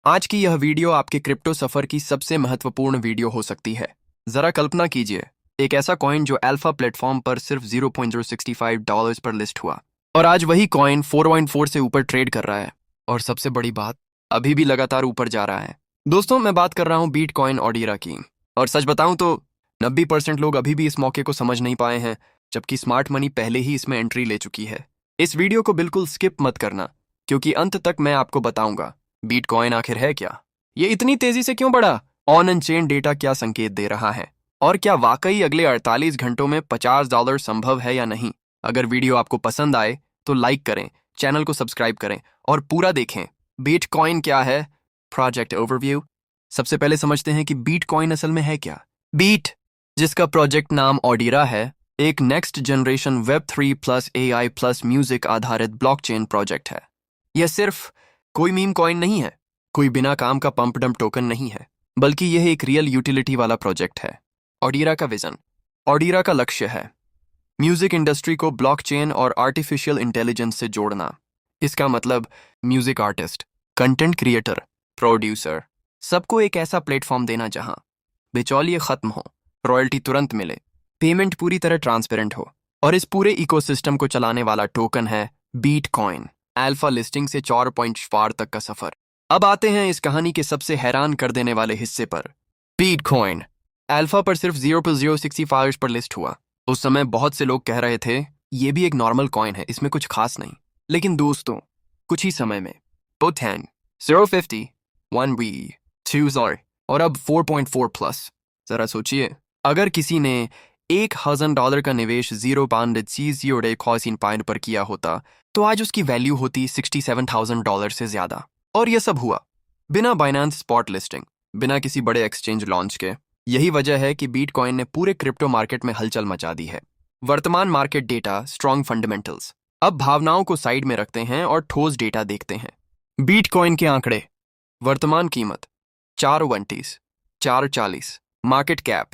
आज की यह वीडियो आपके क्रिप्टो सफर की सबसे महत्वपूर्ण वीडियो हो सकती है। जरा कल्पना कीजिए, एक ऐसा कॉइन जो अल्फा प्लेटफॉर्म पर सिर्फ $0.065 पर लिस्ट हुआ और आज वही कॉइन 4.4 से ऊपर ट्रेड कर रहा है। और सबसे बड़ी बात, अभी भी लगातार ऊपर जा रहा है। दोस्तों, मैं बात कर रहा हूँ बिटकॉइन ऑडिरा की। और सच बताऊं तो 90% लोग अभी भी इस मौके को समझ नहीं पाए हैं, जबकि स्मार्ट मनी पहले ही इसमें एंट्री ले चुकी है। इस वीडियो को बिल्कुल स्किप मत करना, क्योंकि अंत तक मैं आपको बताऊंगा बिटकॉइन आखिर है क्या, ये इतनी तेजी से क्यों बढ़ा, ऑन एंड चेन डेटा क्या संकेत दे रहा है, और क्या वाकई अगले 48 घंटों में $50 संभव है या नहीं। अगर वीडियो आपको पसंद आए तो लाइक करें, चैनल को सब्सक्राइब करें और पूरा देखें। बिटकॉइन क्या है? Project overview. सबसे पहले समझते हैं कि बिटकॉइन असल में है क्या। बीट, जिसका प्रोजेक्ट नाम ऑडिरा है, एक next generation Web3 plus AI plus music आधारित ब्लॉकचेन प्रोजेक्ट है। यह सिर्फ कोई मीम कॉइन नहीं है, कोई बिना काम का पंप डंप टोकन नहीं है, बल्कि यह एक रियल यूटिलिटी वाला प्रोजेक्ट है। ऑडिरा का विजन, ऑडिरा का लक्ष्य है म्यूजिक इंडस्ट्री को ब्लॉकचेन और आर्टिफिशियल इंटेलिजेंस से जोड़ना। इसका मतलब music artist, content creator, producer, सबको एक ऐसा प्लेटफॉर्म देना जहां बिचौलिए खत्म हो, रॉयल्टी तुरंत मिले, पेमेंट पूरी तरह ट्रांसपेरेंट हो। और इस पूरे इकोसिस्टम को चलाने वाला टोकन है बिटकॉइन। अल्फा लिस्टिंग से 4.4 तक का सफर। अब आते हैं इस कहानी के सबसे हैरान कर देने वाले हिस्से पर। बिटकॉइन अल्फा पर सिर्फ 0.065 पर लिस्ट हुआ। उस समय बहुत से लोग कह रहे थे ये भी एक नॉर्मल कॉइन है, इसमें कुछ खास नहीं। लेकिन दोस्तों, कुछ ही समय में 10, 0.50, 1V, 2 और अब 4.4 प्लस। जरा सोचिए, अगर किसी ने $1,000 का निवेश 0.0 पर किया होता तो आज उसकी वैल्यू होती $67,000 से ज्यादा। और यह सब हुआ बिना बाइनेंस स्पॉट लिस्टिंग, बिना किसी बड़े एक्सचेंज लॉन्च के। यही वजह है कि बिटकॉइन ने पूरे क्रिप्टो मार्केट में हलचल मचा दी है। वर्तमान मार्केट डेटा, स्ट्रॉन्ग फंडामेंटल्स। अब भावनाओं को साइड में रखते हैं और ठोस डेटा देखते हैं। बिटकॉइन के आंकड़े। वर्तमान कीमत 4.40, मार्केट कैप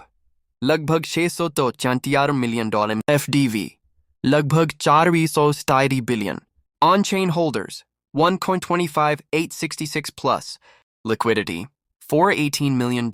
लगभग $634 मिलियन, FDV लगभग 427 billion, on chain holders 1.25866 plus, liquidity $418 million,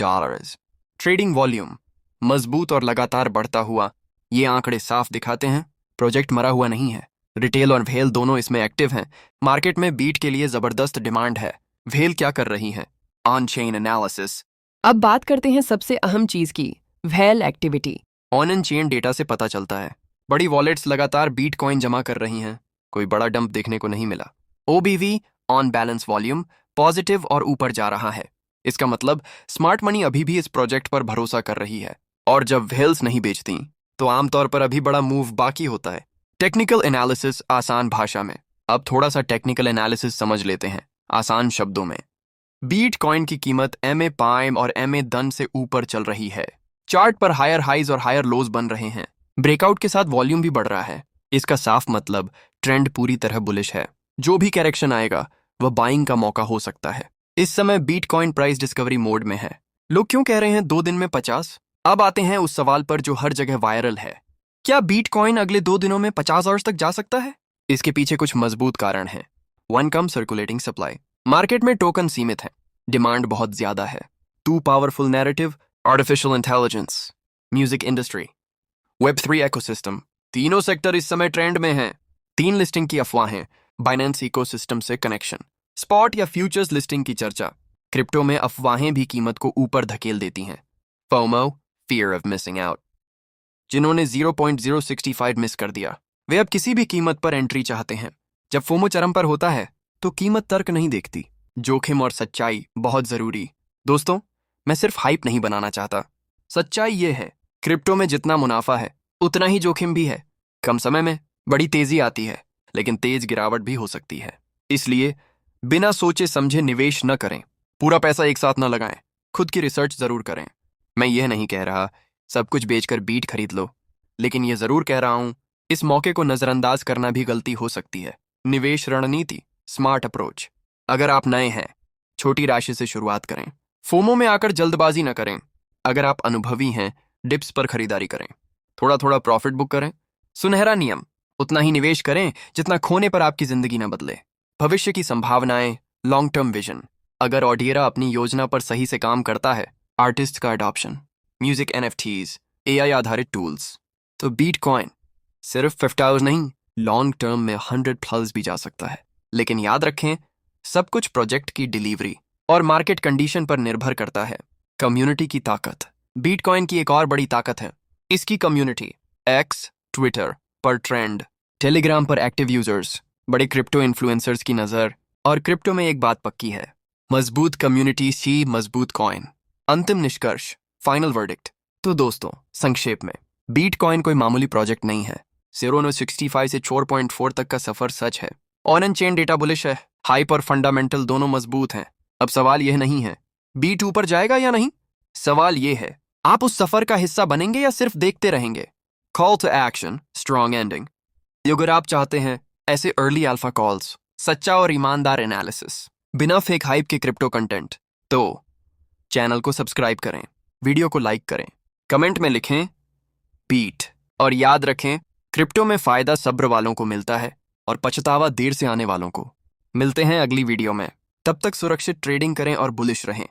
trading volume मजबूत और लगातार बढ़ता हुआ। ये आंकड़े साफ दिखाते हैं प्रोजेक्ट मरा हुआ नहीं है। रिटेल और व्हेल दोनों इसमें एक्टिव हैं। मार्केट में बीट के लिए जबरदस्त डिमांड है। व्हेल क्या कर रही हैं? On chain analysis. अब बात करते हैं सबसे अहम चीज की, whale activity. On and chain data से पता चलता है बड़ी वॉलेट्स लगातार बिटकॉइन जमा कर रही हैं। कोई बड़ा डंप देखने को नहीं मिला। OBV, on balance volume, positive और ऊपर जा रहा है। इसका मतलब स्मार्ट मनी अभी भी इस प्रोजेक्ट पर भरोसा कर रही है। और जब व्हेल्स नहीं बेचती तो आमतौर पर अभी बड़ा मूव बाकी होता है। टेक्निकल एनालिसिस आसान भाषा में। अब थोड़ा सा टेक्निकल एनालिसिस समझ लेते हैं आसान शब्दों में। बिटकॉइन की कीमत MA पाइम और MA दन से ऊपर चल रही है। चार्ट पर हायर हाइज और हायर लोज बन रहे हैं। ब्रेकआउट के साथ वॉल्यूम भी बढ़ रहा है। इसका साफ मतलब ट्रेंड पूरी तरह बुलिश है। जो भी करेक्शन आएगा वह बाइंग का मौका हो सकता है। इस समय बिटकॉइन प्राइस डिस्कवरी मोड में है। लोग क्यों कह रहे हैं 2 दिन में 50? अब आते हैं उस सवाल पर जो हर जगह वायरल है। क्या बिटकॉइन अगले 2 दिनों में $50 तक जा सकता है? इसके पीछे कुछ मजबूत कारण है। 1, कम सर्कुलेटिंग सप्लाई। मार्केट में टोकन सीमित है, डिमांड बहुत ज्यादा है। 2, powerful narrative, artificial intelligence, music industry, Web3 ecosystem. तीनों सेक्टर इस समय ट्रेंड में हैं। 3, लिस्टिंग की अफवाहें, बाइनेंस इकोसिस्टम से कनेक्शन, स्पॉट या फ्यूचर्स लिस्टिंग की चर्चा। क्रिप्टो में अफवाहें भी कीमत को ऊपर धकेल देती हैं। FOMO, fear of missing out. जिन्होंने 0.065 मिस कर दिया, वे अब किसी भी कीमत पर एंट्री चाहते हैं। जब फोमो चरम पर होता है तो कीमत तर्क नहीं देखती। जोखिम और सच्चाई बहुत जरूरी। दोस्तों, मैं सिर्फ हाइप नहीं बनाना चाहता। सच्चाई ये है, क्रिप्टो में जितना मुनाफा है उतना ही जोखिम भी है। कम समय में बड़ी तेजी आती है, लेकिन तेज गिरावट भी हो सकती है। इसलिए बिना सोचे समझे निवेश न करें। पूरा पैसा एक साथ न लगाएं। खुद की रिसर्च जरूर करें। मैं यह नहीं कह रहा सब कुछ बेचकर बीट खरीद लो, लेकिन यह जरूर कह रहा हूं इस मौके को नजरअंदाज करना भी गलती हो सकती है। निवेश रणनीति, स्मार्ट अप्रोच। अगर आप नए हैं, छोटी राशि से शुरुआत करें। फोमो में आकर जल्दबाजी न करें। अगर आप अनुभवी हैं, डिप्स पर खरीदारी करें। थोड़ा थोड़ा प्रॉफिट बुक करें। सुनहरा नियम, उतना ही निवेश करें जितना खोने पर आपकी जिंदगी न बदले। भविष्य की संभावनाएं, लॉन्ग टर्म विजन। अगर ऑडियरा अपनी योजना पर सही से काम करता है, आर्टिस्ट का अडॉप्शन, म्यूजिक एनएफटीज, एआई आधारित टूल्स, तो बिटकॉइन सिर्फ 50 आवर्स नहीं, लॉन्ग टर्म में 100+ भी जा सकता है। लेकिन याद रखें, सब कुछ प्रोजेक्ट की डिलीवरी और मार्केट कंडीशन पर निर्भर करता है। कम्युनिटी की ताकत। बिटकॉइन की एक और बड़ी ताकत है इसकी कम्युनिटी। एक्स, ट्विटर पर ट्रेंड, टेलीग्राम पर एक्टिव यूजर्स, बड़े क्रिप्टो इन्फ्लुएंसर्स की नज़र। और क्रिप्टो में एक बात पक्की है, मजबूत कम्युनिटी सी मजबूत कॉइन। अंतिम निष्कर्ष, फाइनल वर्डिक्ट। तो दोस्तों, संक्षेप में, बिटकॉइन कोई मामूली प्रोजेक्ट नहीं है। 0.65 से 4.4 तक का सफर सच है। ऑन चेन डेटा बुलिश है, हाइप और फंडामेंटल दोनों मजबूत हैं। अब सवाल यह नहीं है बीट ऊपर जाएगा या नहीं, सवाल यह है आप उस सफर का हिस्सा बनेंगे या सिर्फ देखते रहेंगे। Call to action, strong ending. अगर आप चाहते हैं ऐसे अर्ली अल्फा कॉल्स, सच्चा और ईमानदार एनालिसिस, बिना फेक हाइप के क्रिप्टो कंटेंट, तो चैनल को सब्सक्राइब करें, वीडियो को लाइक करें, कमेंट में लिखें बीट, और याद रखें, क्रिप्टो में फायदा सब्र वालों को मिलता है और पछतावा देर से आने वालों को। मिलते हैं अगली वीडियो में, तब तक सुरक्षित ट्रेडिंग करें और बुलिश रहें।